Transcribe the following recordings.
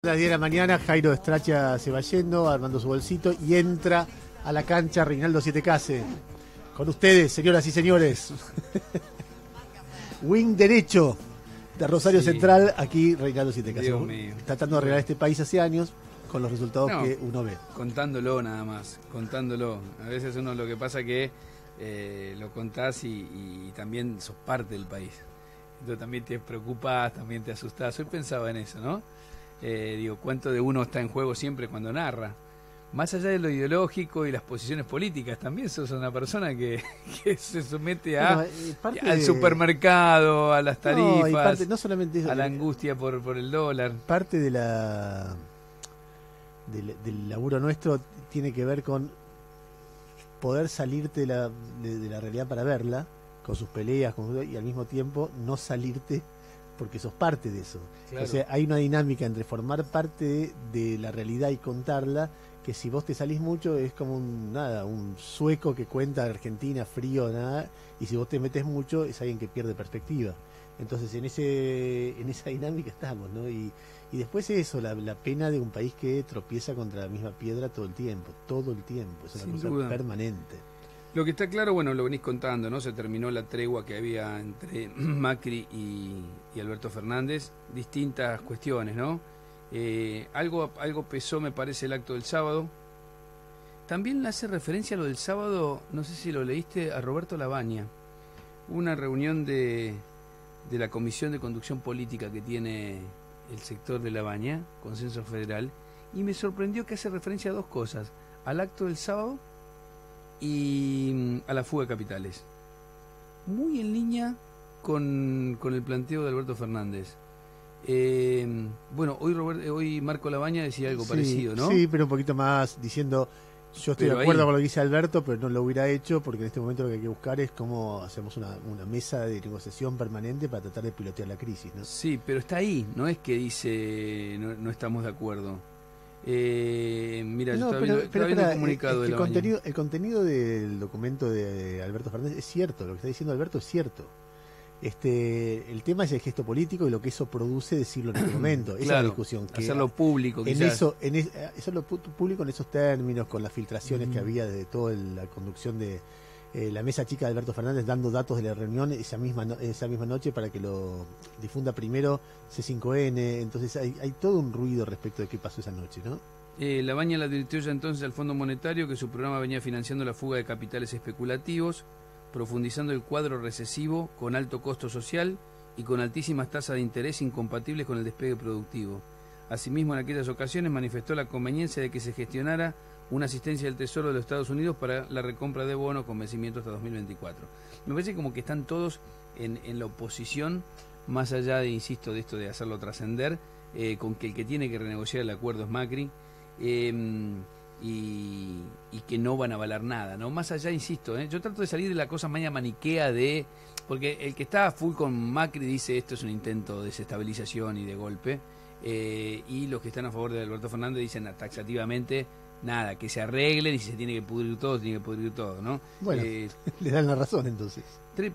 A las 10 de la mañana Jairo Estracha se va yendo, armando su bolsito y entra a la cancha Reinaldo Sietecase. Con ustedes, señoras y señores. Wing derecho de Rosario Central, aquí Reinaldo Sietecase. Tratando de arreglar este país hace años con los resultados que uno ve. Contándolo nada más, contándolo. A veces uno lo que pasa que lo contás y también sos parte del país. Entonces también te preocupás, también te asustás. Hoy pensaba en eso, ¿no? Digo, cuánto de uno está en juego siempre cuando narra. Más allá de lo ideológico y las posiciones políticas, también sos una persona que se somete al supermercado, a las tarifas, no solamente eso, a la angustia por el dólar. Parte de del laburo nuestro tiene que ver con poder salirte de la realidad para verla, con sus peleas, y al mismo tiempo no salirte porque sos parte de eso. Claro. O sea, hay una dinámica entre formar parte de la realidad y contarla, que si vos te salís mucho es como un sueco que cuenta Argentina frío, nada, y si vos te metes mucho es alguien que pierde perspectiva. Entonces en esa dinámica estamos, ¿no? Y después eso, la pena de un país que tropieza contra la misma piedra todo el tiempo, es una cosa permanente. Lo que está claro, bueno, lo venís contando, ¿no? Se terminó la tregua que había entre Macri y Alberto Fernández, distintas cuestiones, ¿no? Algo pesó, me parece, el acto del sábado. También hace referencia a lo del sábado, no sé si lo leíste, a Roberto Labaña. Una reunión de la Comisión de Conducción Política que tiene el sector de Labaña, Consenso Federal, y me sorprendió que hace referencia a dos cosas, al acto del sábado y a la fuga de capitales. Muy en línea con el planteo de Alberto Fernández. Bueno, hoy Marco Labaña decía algo parecido, ¿no? Sí, pero un poquito más diciendo, yo estoy de acuerdo con lo que dice Alberto, pero no lo hubiera hecho porque en este momento lo que hay que buscar es cómo hacemos una mesa de negociación permanente para tratar de pilotear la crisis, ¿no? Sí, pero está ahí, no es que dice no estamos de acuerdo. Mira, yo estaba viendo el comunicado de Labaña. El contenido del documento de Alberto Fernández es cierto, lo que está diciendo Alberto es cierto. El tema es el gesto político y lo que eso produce decirlo en este momento. Esa es la discusión. Que hacerlo público, hacerlo público en esos términos, con las filtraciones que había de toda la conducción de la mesa chica de Alberto Fernández, dando datos de la reunión esa misma noche para que lo difunda primero C5N. Entonces hay todo un ruido respecto de qué pasó esa noche, ¿no? Labaña le advirtió ya entonces al Fondo Monetario que su programa venía financiando la fuga de capitales especulativos, profundizando el cuadro recesivo con alto costo social y con altísimas tasas de interés incompatibles con el despegue productivo. Asimismo, en aquellas ocasiones manifestó la conveniencia de que se gestionara una asistencia del Tesoro de los Estados Unidos para la recompra de bonos con vencimiento hasta 2024. Me parece como que están todos en la oposición, más allá de, insisto, de esto de hacerlo trascender, con que el que tiene que renegociar el acuerdo es Macri, y que no van a avalar nada, ¿no? Más allá, insisto, yo trato de salir de la cosa maña maniquea porque el que está a full con Macri dice esto es un intento de desestabilización y de golpe, y los que están a favor de Alberto Fernández dicen taxativamente nada, que se arreglen y si se tiene que pudrir todo, ¿no? Bueno, le dan la razón entonces.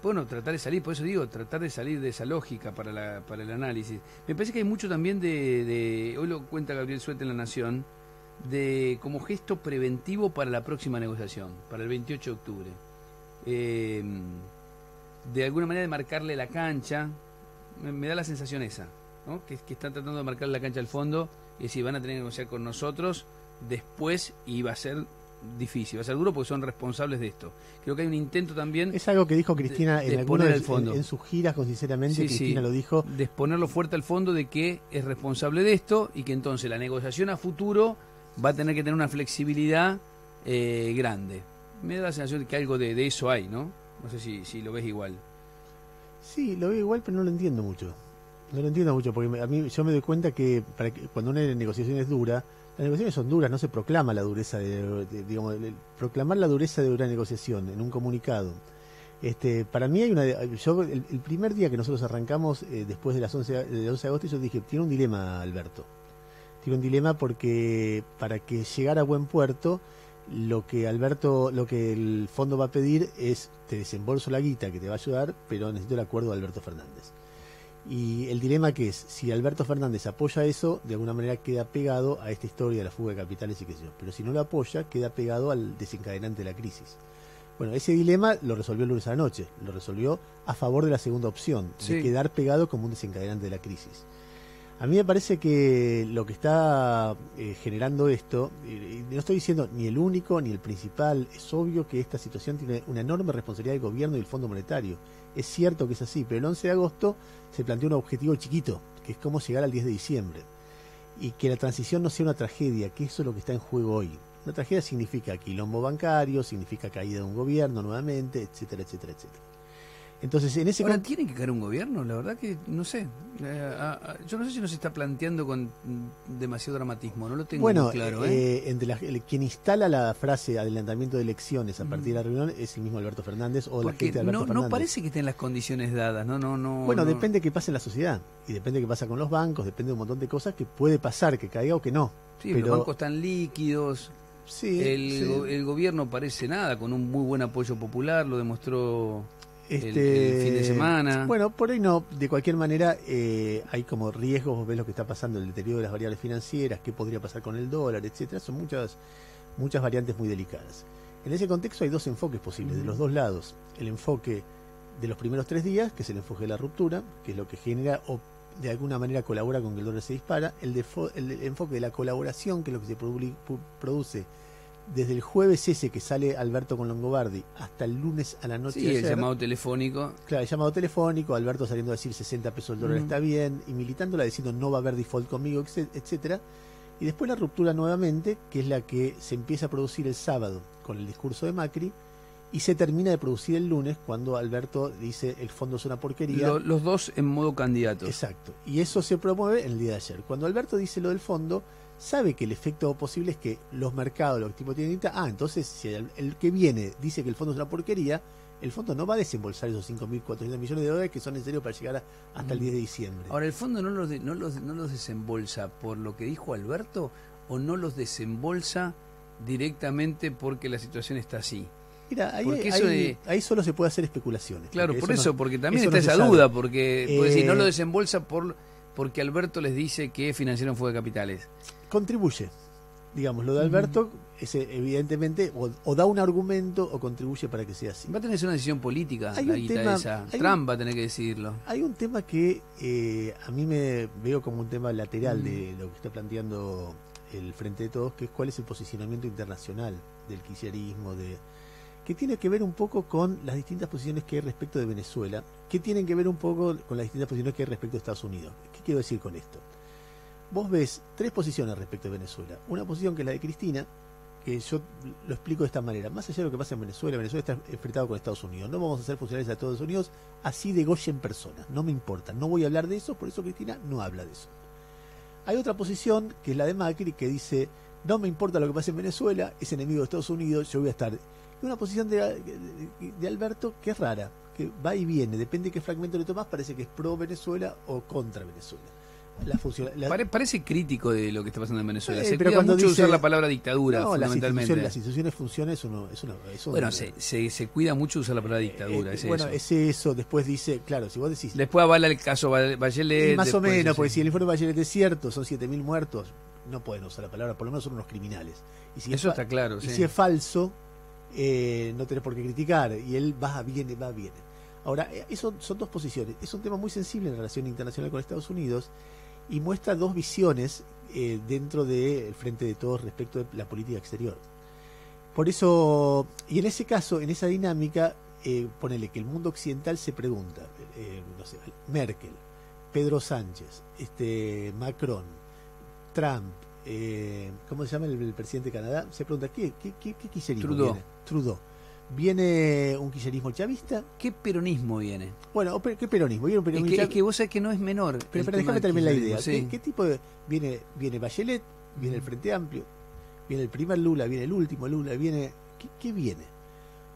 Bueno, tratar de salir, por eso digo, tratar de salir de esa lógica para el análisis. Me parece que hay mucho también hoy lo cuenta Gabriel Suete en La Nación, como gesto preventivo para la próxima negociación, para el 28 de octubre. De alguna manera de marcarle la cancha, me da la sensación esa, ¿no? Que están tratando de marcarle la cancha al fondo, y decir, van a tener que negociar con nosotros después y va a ser difícil, va a ser duro porque son responsables de esto. Creo que hay un intento también. Es algo que dijo Cristina en sus giras, con sinceramente, Cristina lo dijo. De exponerlo fuerte al fondo de que es responsable de esto y que entonces la negociación a futuro va a tener que tener una flexibilidad grande. Me da la sensación de que algo de eso hay, ¿no? No sé si lo ves igual. Sí, lo veo igual, pero no lo entiendo mucho. No lo entiendo mucho, porque yo me doy cuenta que cuando una negociación es dura, las negociaciones son duras, no se proclama la dureza proclamar la dureza de una negociación en un comunicado. Para mí hay el primer día que nosotros arrancamos, después de las 11 de agosto, yo dije, tiene un dilema Alberto. Tiene un dilema porque para que llegara a buen puerto, lo que el fondo va a pedir es, te desembolso la guita que te va a ayudar, pero necesito el acuerdo de Alberto Fernández. Y el dilema que es, si Alberto Fernández apoya eso, de alguna manera queda pegado a esta historia de la fuga de capitales y qué sé yo. Pero si no lo apoya, queda pegado al desencadenante de la crisis. Bueno, ese dilema lo resolvió el lunes a la noche. Lo resolvió a favor de la segunda opción, de quedar pegado como un desencadenante de la crisis. A mí me parece que lo que está generando esto, y no estoy diciendo ni el único ni el principal, es obvio que esta situación tiene una enorme responsabilidad del gobierno y del Fondo Monetario. Es cierto que es así, pero el 11 de agosto se planteó un objetivo chiquito, que es cómo llegar al 10 de diciembre. Y que la transición no sea una tragedia, que eso es lo que está en juego hoy. Una tragedia significa quilombo bancario, significa caída de un gobierno nuevamente, etcétera, etcétera, etcétera. Entonces, en ese ahora, ¿tiene que caer un gobierno? La verdad que no sé. Yo no sé si nos está planteando con demasiado dramatismo, no lo tengo muy claro. Quien instala la frase adelantamiento de elecciones a partir de la reunión es el mismo Alberto Fernández o la gente de Alberto Fernández. No parece que estén las condiciones dadas, Bueno, depende de qué pase en la sociedad y depende de qué pasa con los bancos, depende de un montón de cosas que puede pasar, que caiga o que no. Sí, pero los bancos están líquidos. Sí, el gobierno parece nada, con un muy buen apoyo popular, lo demostró el fin de semana. Bueno, por ahí no, de cualquier manera hay como riesgos, vos ves lo que está pasando, el deterioro de las variables financieras, qué podría pasar con el dólar, etcétera, son muchas variantes muy delicadas. En ese contexto hay dos enfoques posibles, de los dos lados. El enfoque de los primeros 3 días, que es el enfoque de la ruptura, que es lo que genera o de alguna manera colabora con que el dólar se dispara, el enfoque de la colaboración, que es lo que se produce desde el jueves ese que sale Alberto con Longobardi hasta el lunes a la noche. Sí, el llamado telefónico. Claro, el llamado telefónico, Alberto saliendo a decir 60 pesos el dólar está bien, y militándola diciendo no va a haber default conmigo, etcétera. Y después la ruptura nuevamente, que es la que se empieza a producir el sábado con el discurso de Macri, y se termina de producir el lunes cuando Alberto dice el fondo es una porquería. Los dos en modo candidatos. Exacto. Y eso se promueve en el día de ayer. Cuando Alberto dice lo del fondo, sabe que el efecto posible es que los mercados, los tipos tienen guita, entonces si el que viene dice que el fondo es una porquería, el fondo no va a desembolsar esos 5.400 millones de dólares que son necesarios para llegar hasta el 10 de diciembre. Ahora, ¿el fondo no los desembolsa por lo que dijo Alberto o no los desembolsa directamente porque la situación está así? Mira, ahí solo se puede hacer especulaciones. Claro, porque también está esa duda, porque si no lo desembolsa porque Alberto les dice que financiaron fuga de capitales. Contribuye, digamos, lo de Alberto es evidentemente o da un argumento o contribuye para que sea así. Va a tener que ser una decisión política, la guita esa. Trump va a tener que decidirlo. Hay un tema que a mí me veo como un tema lateral de lo que está planteando el Frente de Todos, que es cuál es el posicionamiento internacional del kirchnerismo, que tiene que ver un poco con las distintas posiciones que hay respecto de Venezuela, que tienen que ver un poco con las distintas posiciones que hay respecto de Estados Unidos. ¿Qué quiero decir con esto? Vos ves 3 posiciones respecto de Venezuela. Una posición que es la de Cristina, que yo lo explico de esta manera. Más allá de lo que pasa en Venezuela está enfrentado con Estados Unidos. No vamos a ser funcionarios de Estados Unidos así degollen personas. No me importa. No voy a hablar de eso, por eso Cristina no habla de eso. Hay otra posición, que es la de Macri, que dice, no me importa lo que pase en Venezuela, es enemigo de Estados Unidos, yo voy a estar... Y una posición de Alberto que es rara, que va y viene, depende de qué fragmento le tomás, parece que es pro Venezuela o contra Venezuela. Parece crítico de lo que está pasando en Venezuela. Se pero cuida mucho dice, usar la palabra dictadura, fundamentalmente. Las instituciones funcionan, bueno, se cuida mucho usar la palabra dictadura. Es eso. Después dice, claro, si vos decís... Después avala el caso Bachelet. Más o menos, porque si el informe de Bachelet es cierto, son 7.000 muertos, no pueden usar la palabra, por lo menos son unos criminales. Y si eso está claro, y si es falso, no tenés por qué criticar, y él va, viene. Ahora, eso son 2 posiciones. Es un tema muy sensible en la relación internacional con Estados Unidos y muestra 2 visiones dentro del Frente de Todos respecto de la política exterior. Por eso, y en ese caso, en esa dinámica, ponele que el mundo occidental se pregunta, no sé, Merkel, Pedro Sánchez, Macron, Trump, ¿cómo se llama el presidente de Canadá? Se pregunta, ¿qué kirchnerismo Trudeau. ¿Viene un kirchnerismo chavista? ¿Qué peronismo viene? Bueno, ¿qué peronismo? ¿Viene un peronismo es que vos sabés que no es menor. Pero déjame terminar la idea. Sí. ¿Qué tipo de...? Viene Bachelet, viene el Frente Amplio, viene el primer Lula, viene el último Lula, viene... ¿Qué viene?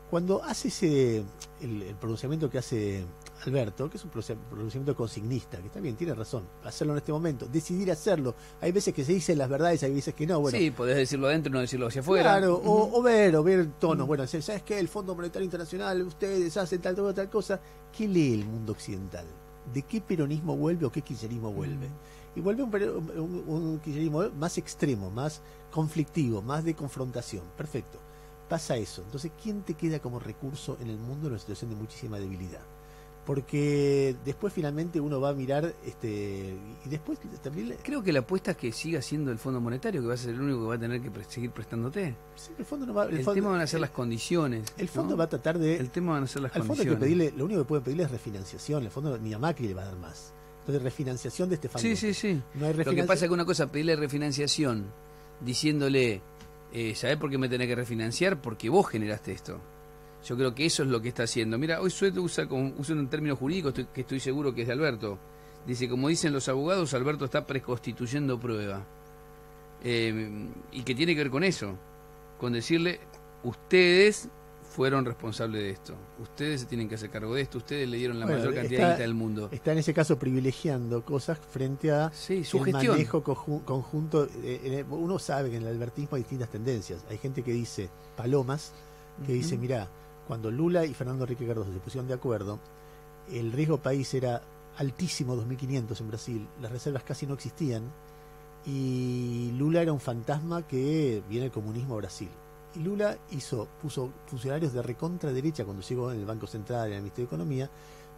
Cuando hace el pronunciamiento que hace Alberto, que es un pronunciamiento consignista, que está bien, tiene razón, hacerlo en este momento, decidir hacerlo. Hay veces que se dicen las verdades, hay veces que no. Bueno, sí, podés decirlo adentro y no decirlo hacia afuera. Claro, o ver el tono. Bueno, ¿sabes qué? El Fondo Monetario Internacional, ustedes hacen tal cosa. ¿Qué lee el mundo occidental de qué peronismo vuelve o qué kirchnerismo vuelve. Y vuelve un kirchnerismo más extremo, más conflictivo, más de confrontación. Perfecto. Pasa eso. Entonces, ¿quién te queda como recurso en el mundo en una situación de muchísima debilidad? Porque después finalmente uno va a mirar y después también creo que la apuesta es que siga siendo el Fondo Monetario, que va a ser el único que va a tener que seguir prestándote. Sí, el fondo no va, el tema van a ser las condiciones. El fondo, ¿no?, va a tratar el tema van a ser las condiciones. Fondo hay que pedirle, lo único que pueden pedirle es refinanciación. El fondo ni a Macri le va a dar más. Entonces, refinanciación de este fondo. Sí. No hay lo que pasa es que una cosa, pedirle refinanciación diciéndole, ¿sabés por qué me tenés que refinanciar? Porque vos generaste esto. Yo creo que eso es lo que está haciendo. Mira, hoy Suet usa un término jurídico que estoy seguro que es de Alberto. Dice, como dicen los abogados, Alberto está preconstituyendo prueba. Y que tiene que ver con eso. Con decirle, ustedes fueron responsables de esto. Ustedes se tienen que hacer cargo de esto. Ustedes le dieron la mayor cantidad de guita del mundo. Está en ese caso privilegiando cosas frente a su el gestión. Manejo conjunto. Uno sabe que en el albertismo hay distintas tendencias. Hay gente que dice palomas, que dice, mirá, cuando Lula y Fernando Henrique Cardoso se pusieron de acuerdo, el riesgo país era altísimo, 2.500 en Brasil, las reservas casi no existían, y Lula era un fantasma que viene el comunismo a Brasil. Y Lula puso funcionarios de recontra derecha cuando llegó en el Banco Central, en el Ministerio de Economía,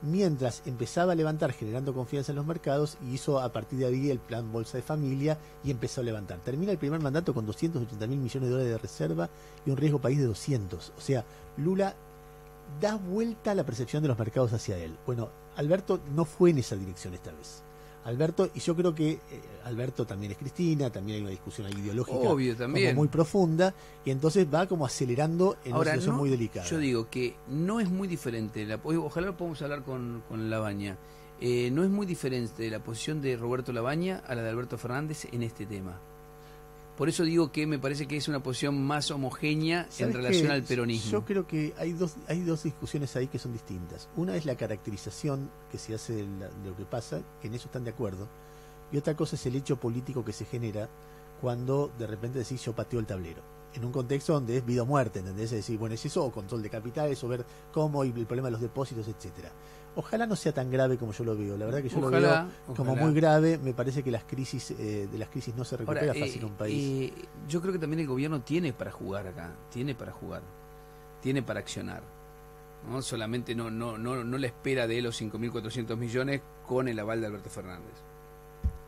mientras empezaba a levantar, generando confianza en los mercados, y hizo a partir de ahí el plan Bolsa de Familia y empezó a levantar. Termina el primer mandato con 280.000 millones de dólares de reserva y un riesgo país de 200. O sea, Lula da vuelta a la percepción de los mercados hacia él. Bueno, Alberto no fue en esa dirección esta vez. Alberto, y yo creo que Alberto también es Cristina, también hay una discusión ahí ideológica. Obvio, también. Como muy profunda, y entonces va como acelerando en una situación muy delicada. Yo digo que no es muy diferente, ojalá podamos hablar con Labaña, no es muy diferente la posición de Roberto Labaña a la de Alberto Fernández en este tema. Por eso digo que me parece que es una posición más homogénea en relación al peronismo. Yo creo que hay dos discusiones ahí que son distintas. Una es la caracterización que se hace de lo que pasa, que en eso están de acuerdo. Y otra cosa es el hecho político que se genera cuando de repente decís yo pateo el tablero. En un contexto donde es vida o muerte, ¿entendés? Es decir, bueno, es eso o control de capitales o ver cómo y el problema de los depósitos, etcétera. Ojalá no sea tan grave como yo lo veo. La verdad que yo lo veo como muy grave. Me parece que de las crisis no se recupera fácil un país. Yo creo que también el gobierno tiene para jugar acá, tiene para accionar. ¿No? Solamente no la espera de los 5.400 millones con el aval de Alberto Fernández.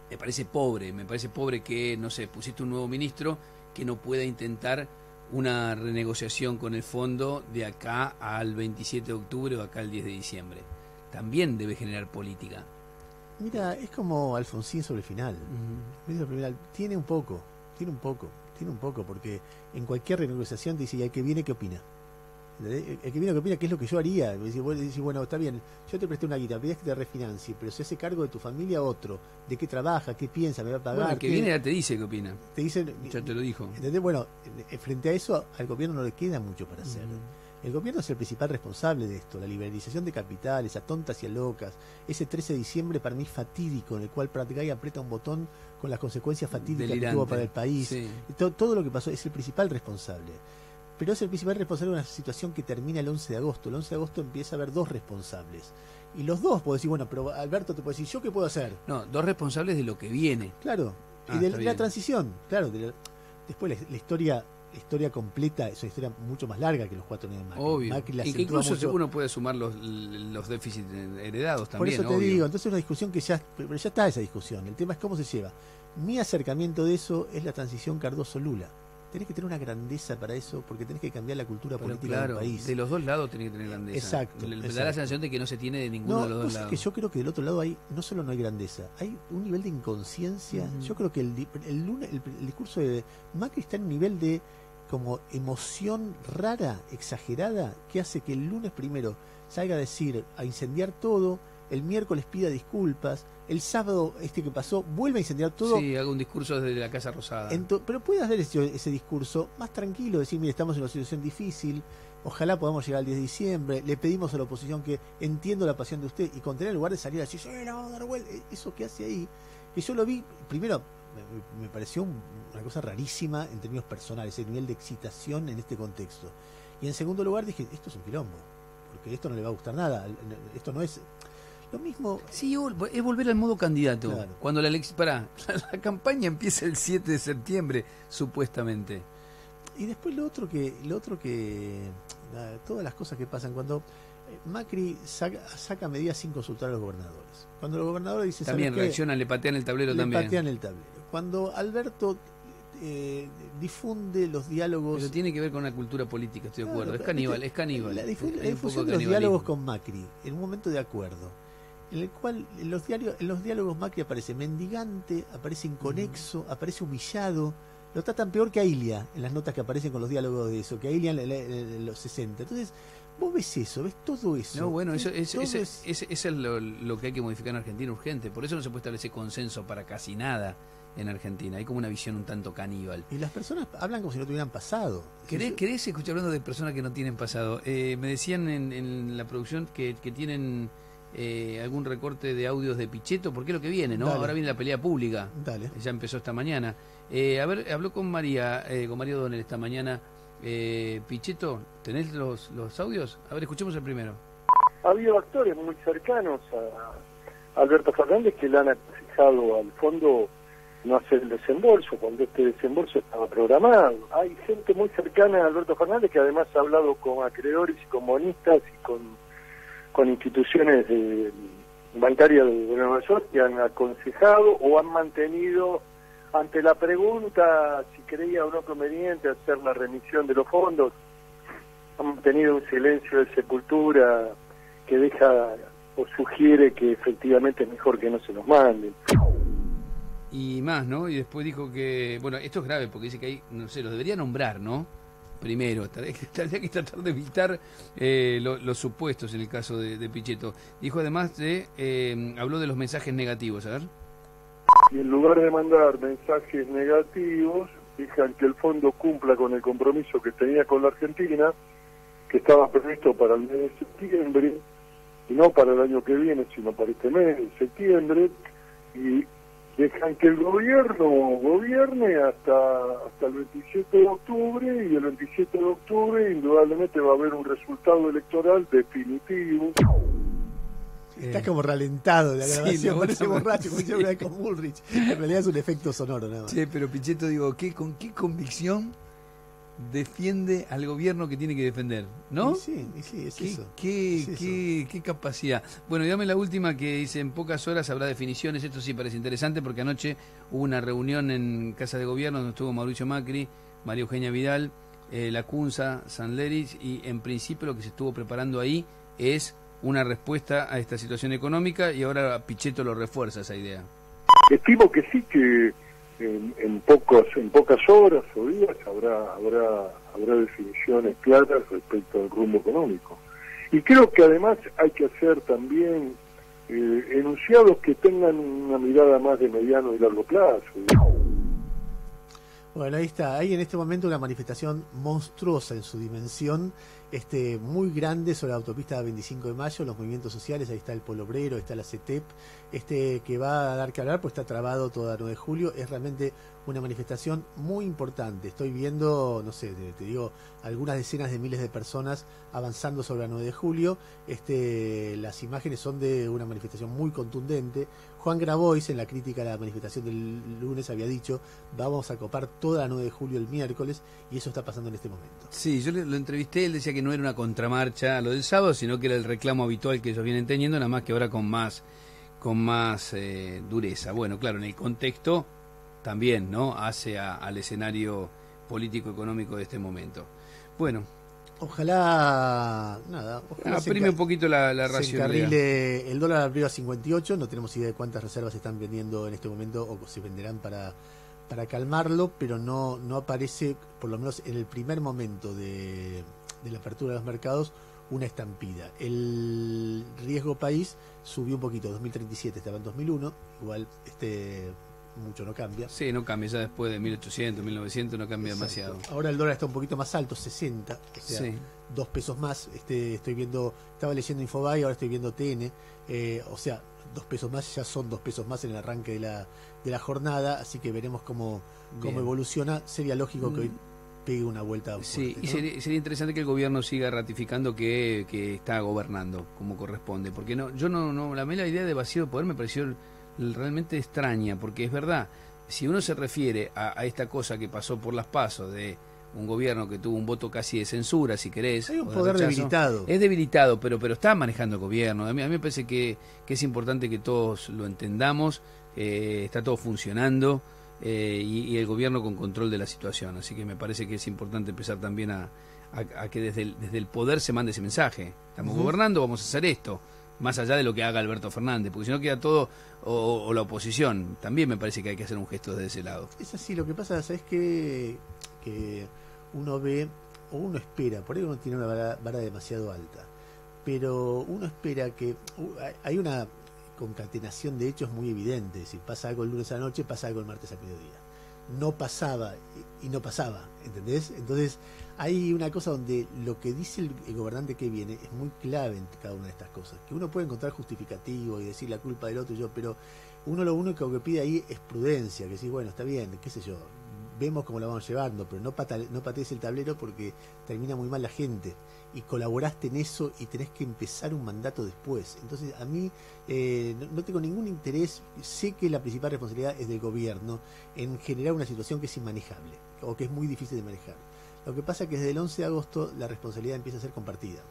Me parece pobre que, no sé, pusiste un nuevo ministro que no pueda intentar una renegociación con el fondo de acá al 27 de octubre o acá al 10 de diciembre. También debe generar política. Mira, es como Alfonsín sobre el final. Tiene un poco, porque en cualquier renegociación te dice, ¿y el que viene qué opina? El que viene qué opina, ¿qué es lo que yo haría? Vos decís, bueno, está bien, yo te presté una guita, pedís que te refinancie, pero se hace cargo de tu familia otro, de qué trabaja, qué piensa, me va a pagar. Bueno, el que viene ya te dice qué opina. Te dicen, ya te lo dijo. ¿Entendés? Bueno, frente a eso, al gobierno no le queda mucho para hacer. El gobierno es el principal responsable de esto, la liberalización de capitales, a tontas y a locas, ese 13 de diciembre para mí fatídico, en el cual Pratgay aprieta un botón con las consecuencias fatídicas que tuvo para el país. Sí. Todo lo que pasó es el principal responsable. Pero es el principal responsable de una situación que termina el 11 de agosto. El 11 de agosto empieza a haber dos responsables. Y los dos, puedo decir, bueno, pero Alberto te puede decir, ¿yo qué puedo hacer? No, dos responsables de lo que viene. Claro, y de la transición, claro. Después la historia completa es una historia mucho más larga que los 4 años de Macri. Obvio. Macri y que incluso uno puede sumar los déficits heredados también. Por eso te digo, entonces es una discusión que ya está esa discusión. El tema es cómo se lleva. Mi acercamiento de eso es la transición Cardoso-Lula. Tenés que tener una grandeza para eso, porque tenés que cambiar la cultura política del país. De los dos lados tenés que tener grandeza. Exacto. Da la sensación de que no se tiene de ninguno de los dos lados. Que yo creo que del otro lado no solo no hay grandeza, hay un nivel de inconsciencia. Yo creo que el discurso de Macri está en un nivel de como emoción rara, exagerada, que hace que el lunes primero salga a decir, a incendiar todo, el miércoles pida disculpas, el sábado que pasó vuelve a incendiar todo. Sí, haga un discurso desde la Casa Rosada. Pero puede hacer ese discurso más tranquilo, decir, mire, estamos en una situación difícil, ojalá podamos llegar al 10 de diciembre, le pedimos a la oposición que entiendo la pasión de usted, y contener en lugar de salir a decir, la vamos a dar vuelta, eso que hace ahí, que yo lo vi, primero, me pareció una cosa rarísima en términos personales, el nivel de excitación en este contexto. Y en segundo lugar dije, esto es un quilombo, porque esto no le va a gustar nada, esto no es... Lo mismo... Sí, es volver al modo candidato. Claro. Cuando la campaña empieza el 7 de septiembre, supuestamente. Y después lo otro que todas las cosas que pasan cuando Macri saca medidas sin consultar a los gobernadores. Cuando los gobernadores dicen... También reaccionan, le patean el tablero también. Le patean el tablero. Cuando Alberto difunde los diálogos... Pero tiene que ver con una cultura política, estoy de acuerdo. Es caníbal. La difusión de los diálogos con Macri, en un momento de acuerdo, en el cual en los diálogos Macri aparece mendigante, aparece inconexo, aparece humillado. Lo tratan peor que a Ilia en las notas que aparecen con los diálogos de eso, que a Ilia en los 60. Entonces, vos ves eso, ves todo eso. No, bueno, eso es lo que hay que modificar en Argentina urgente. Por eso no se puede establecer consenso para casi nada en Argentina. Hay como una visión un tanto caníbal. Y las personas hablan como si no tuvieran pasado. ¿Querés escuchar hablando de personas que no tienen pasado? Me decían en la producción que tienen algún recorte de audios de Pichetto, porque es lo que viene, ¿no? Dale. Ahora viene la pelea pública. Dale. Ya empezó esta mañana. A ver, habló con María O'Donnell esta mañana. Pichetto, ¿tenés los audios? A ver, escuchemos el primero. Ha habido actores muy cercanos a Alberto Fernández que le han aconsejado al fondo no hacer el desembolso, cuando este desembolso estaba programado. Hay gente muy cercana a Alberto Fernández que además ha hablado con acreedores y con bonistas y con instituciones bancarias de Nueva York que han aconsejado o han mantenido, ante la pregunta si creía o no conveniente hacer la remisión de los fondos, han mantenido un silencio de sepultura que deja o sugiere que efectivamente es mejor que no se los manden. Y más, ¿no? Y después dijo que, bueno, esto es grave porque dice que hay, no sé, los debería nombrar, ¿no? Primero, tendría que tratar de evitar los supuestos en el caso de Pichetto. Dijo además habló de los mensajes negativos, a ver. Y en lugar de mandar mensajes negativos, dejan que el fondo cumpla con el compromiso que tenía con la Argentina, que estaba previsto para el mes de septiembre, y no para el año que viene, sino para este mes de septiembre, y dejan que el gobierno gobierne hasta el 27 de octubre, y el 27 de octubre indudablemente va a haber un resultado electoral definitivo. Está como ralentado la grabación, no, parece no, borracho, como dice una vez con Bullrich. En realidad es un efecto sonoro nada más. Sí, pero Pichetto, digo, ¿con qué convicción defiende al gobierno que tiene que defender? ¿No? Sí, es eso. ¿Qué capacidad? Bueno, y dame la última que dice, en pocas horas habrá definiciones. Esto sí parece interesante porque anoche hubo una reunión en Casa de Gobierno donde estuvo Mauricio Macri, María Eugenia Vidal, Lacunza, Sanlerich, y en principio lo que se estuvo preparando ahí es una respuesta a esta situación económica, y ahora Pichetto lo refuerza esa idea. Estimo que sí, que en pocas horas o días habrá definiciones claras respecto al rumbo económico. Y creo que además hay que hacer también enunciados que tengan una mirada más de mediano y largo plazo. Bueno, ahí está, hay en este momento una manifestación monstruosa en su dimensión, muy grande sobre la autopista 25 de Mayo, los movimientos sociales, ahí está el Polo Obrero, está la CETEP, que va a dar que hablar, pues está trabado toda 9 de julio, es realmente una manifestación muy importante. Estoy viendo, no sé, te digo, algunas decenas de miles de personas avanzando sobre la 9 de julio, las imágenes son de una manifestación muy contundente. Juan Grabois, en la crítica a la manifestación del lunes, había dicho, vamos a copar toda la 9 de julio el miércoles, y eso está pasando en este momento. Sí, yo lo entrevisté, él decía que no era una contramarcha lo del sábado, sino que era el reclamo habitual que ellos vienen teniendo, nada más que ahora con más dureza. Bueno, claro, en el contexto también, ¿no? Hace al escenario político-económico de este momento. Bueno. Ojalá aprime un poquito la racionalidad. El dólar abrió a 58, no tenemos idea de cuántas reservas se están vendiendo en este momento o se venderán para calmarlo, pero no aparece, por lo menos en el primer momento de la apertura de los mercados, una estampida. El riesgo país subió un poquito, 2037 estaba en 2001, igual mucho no cambia. Sí, no cambia, ya después de 1800, 1900 no cambia. Exacto. Demasiado. Ahora el dólar está un poquito más alto, 60, o sea, sí. 2 pesos más. Estaba leyendo Infobae, ahora estoy viendo TN, o sea, 2 pesos más, ya son 2 pesos más en el arranque de la jornada, así que veremos cómo evoluciona. Sería lógico que hoy pegue una vuelta Sí, fuerte, y ¿no? sería interesante que el gobierno siga ratificando que está gobernando como corresponde, porque a mí la idea de vacío de poder me pareció realmente extraña, porque es verdad, si uno se refiere a esta cosa que pasó por las PASO de un gobierno que tuvo un voto casi de censura, si querés, Hay un o de poder rechazo, debilitado. es debilitado, pero está manejando el gobierno. A mí me parece que es importante que todos lo entendamos, está todo funcionando, y el gobierno con control de la situación, así que me parece que es importante empezar también a que desde el poder se mande ese mensaje. Estamos gobernando, vamos a hacer esto, más allá de lo que haga Alberto Fernández, porque si no queda todo, o la oposición. También me parece que hay que hacer un gesto desde ese lado. Es así, lo que pasa, ¿sabes qué? Que uno ve, o uno espera, por ahí uno tiene una vara demasiado alta, pero uno espera que hay una concatenación de hechos muy evidente. Si pasa algo el lunes a la noche, pasa algo el martes al mediodía. No pasaba y no pasaba, ¿entendés? Entonces hay una cosa donde lo que dice el gobernante que viene es muy clave en cada una de estas cosas, que uno puede encontrar justificativo y decir la culpa del otro y yo, pero uno lo único que pide ahí es prudencia, que sí, bueno, está bien, qué sé yo, vemos cómo la vamos llevando, pero no patees el tablero porque termina muy mal la gente y colaboraste en eso y tenés que empezar un mandato después. Entonces a mí no tengo ningún interés, sé que la principal responsabilidad es del gobierno en generar una situación que es inmanejable o que es muy difícil de manejar. Lo que pasa es que desde el 11 de agosto la responsabilidad empieza a ser compartida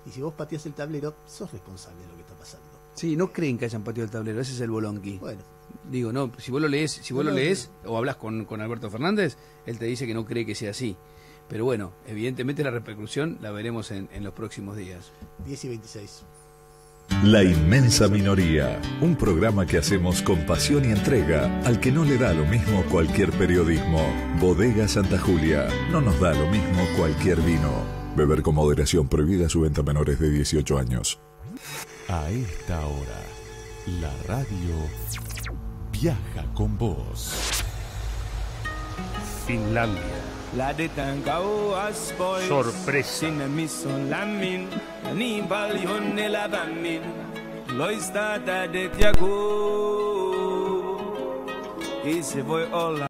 y si vos pateás el tablero sos responsable de lo que está pasando. Sí, no creen que hayan pateado el tablero, ese es el bolonqui. Bueno, digo, no, si vos lo lees o hablas con Alberto Fernández, él te dice que no cree que sea así. Pero bueno, evidentemente la repercusión la veremos en los próximos días. 10 y 26. La inmensa minoría, un programa que hacemos con pasión y entrega, al que no le da lo mismo cualquier periodismo. Bodega Santa Julia, no nos da lo mismo cualquier vino. Beber con moderación, prohibida su venta a menores de 18 años. A esta hora, la radio viaja con vos. Finlandia. Sorpresa.